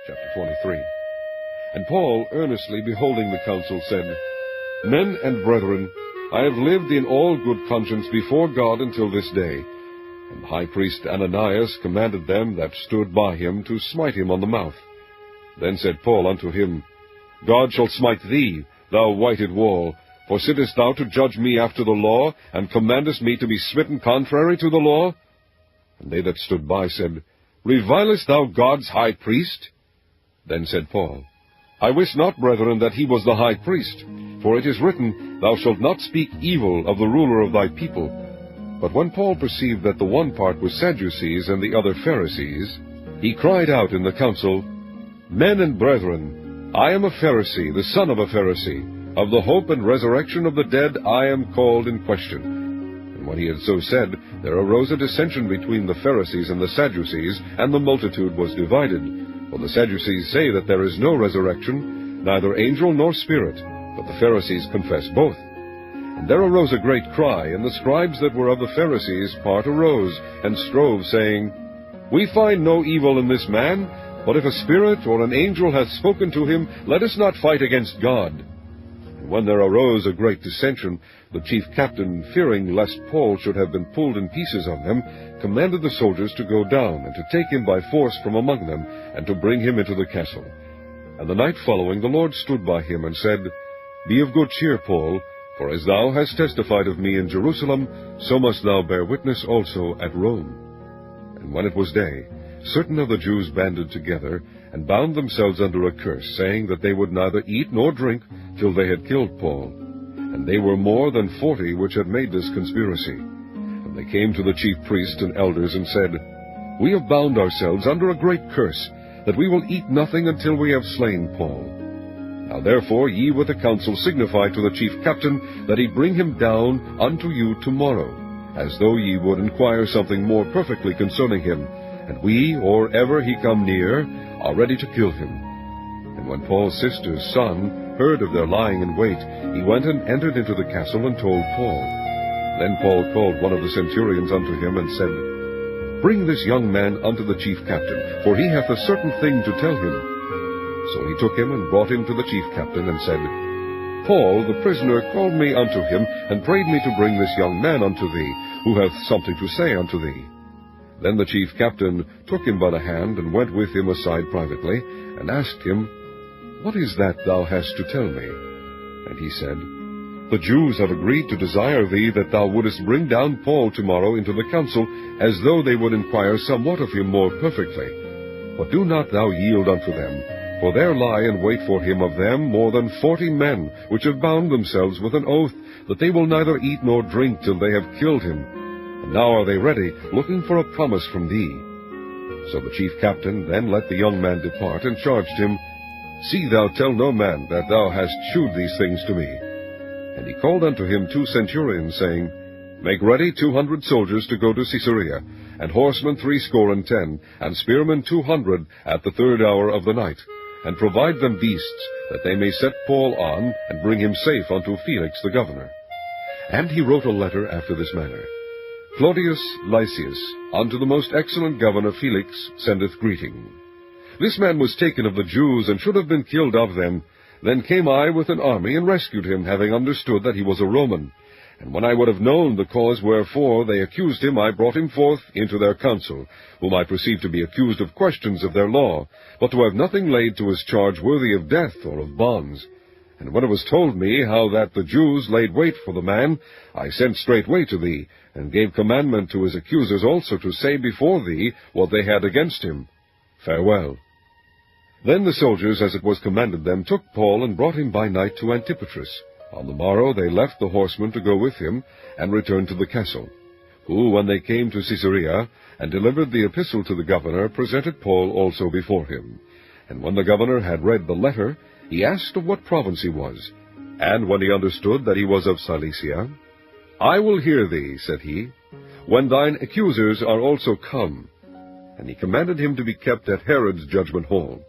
Chapter 23. And Paul, earnestly beholding the council, said, Men and brethren, I have lived in all good conscience before God until this day. And the high priest Ananias commanded them that stood by him to smite him on the mouth. Then said Paul unto him, God shall smite thee, thou whited wall, for sittest thou to judge me after the law, and commandest me to be smitten contrary to the law? And they that stood by said, Revilest thou God's high priest? Then said Paul, I wis not, brethren, that he was the high priest, for it is written, Thou shalt not speak evil of the ruler of thy people. But when Paul perceived that the one part was Sadducees and the other Pharisees, he cried out in the council, Men and brethren, I am a Pharisee, the son of a Pharisee. Of the hope and resurrection of the dead I am called in question. And when he had so said, there arose a dissension between the Pharisees and the Sadducees, and the multitude was divided. For the Sadducees say that there is no resurrection, neither angel nor spirit, but the Pharisees confess both. And there arose a great cry, and the scribes that were of the Pharisees' part arose, and strove, saying, We find no evil in this man, but if a spirit or an angel hath spoken to him, let us not fight against God. And when there arose a great dissension, the chief captain, fearing lest Paul should have been pulled in pieces of them, commanded the soldiers to go down, and to take him by force from among them, and to bring him into the castle. And the night following the Lord stood by him, and said, Be of good cheer, Paul, for as thou hast testified of me in Jerusalem, so must thou bear witness also at Rome. And when it was day, certain of the Jews banded together, and bound themselves under a curse, saying that they would neither eat nor drink till they had killed Paul. And they were more than 40 which had made this conspiracy. And they came to the chief priests and elders, and said, We have bound ourselves under a great curse, that we will eat nothing until we have slain Paul. Now therefore ye with the council signify to the chief captain, that he bring him down unto you tomorrow, as though ye would inquire something more perfectly concerning him, and we, or ever he come near, are ready to kill him. And when Paul's sister's son heard of their lying in wait, he went and entered into the castle, and told Paul. Then Paul called one of the centurions unto him, and said, Bring this young man unto the chief captain, for he hath a certain thing to tell him. So he took him, and brought him to the chief captain, and said, Paul, the prisoner, called me unto him, and prayed me to bring this young man unto thee, who hath something to say unto thee. Then the chief captain took him by the hand, and went with him aside privately, and asked him, What is that thou hast to tell me? And he said, The Jews have agreed to desire thee that thou wouldest bring down Paul tomorrow into the council, as though they would inquire somewhat of him more perfectly. But do not thou yield unto them, for there lie in wait for him of them more than 40 men, which have bound themselves with an oath, that they will neither eat nor drink till they have killed him. And now are they ready, looking for a promise from thee. So the chief captain then let the young man depart, and charged him, See thou tell no man that thou hast shewed these things to me. And he called unto him 2 centurions, saying, Make ready 200 soldiers to go to Caesarea, and horsemen 70, and spearmen 200 at the 3rd hour of the night, and provide them beasts, that they may set Paul on, and bring him safe unto Felix the governor. And he wrote a letter after this manner. Claudius Lysias, unto the most excellent governor Felix, sendeth greeting. This man was taken of the Jews, and should have been killed of them. Then came I with an army, and rescued him, having understood that he was a Roman. And when I would have known the cause wherefore they accused him, I brought him forth into their council, whom I perceived to be accused of questions of their law, but to have nothing laid to his charge worthy of death or of bonds. And when it was told me how that the Jews laid wait for the man, I sent straightway to thee, and gave commandment to his accusers also to say before thee what they had against him. Farewell. Then the soldiers, as it was commanded them, took Paul, and brought him by night to Antipatris. On the morrow they left the horsemen to go with him, and returned to the castle, who, when they came to Caesarea, and delivered the epistle to the governor, presented Paul also before him. And when the governor had read the letter, he asked of what province he was. And when he understood that he was of Cilicia, I will hear thee, said he, when thine accusers are also come. And he commanded him to be kept at Herod's judgment hall.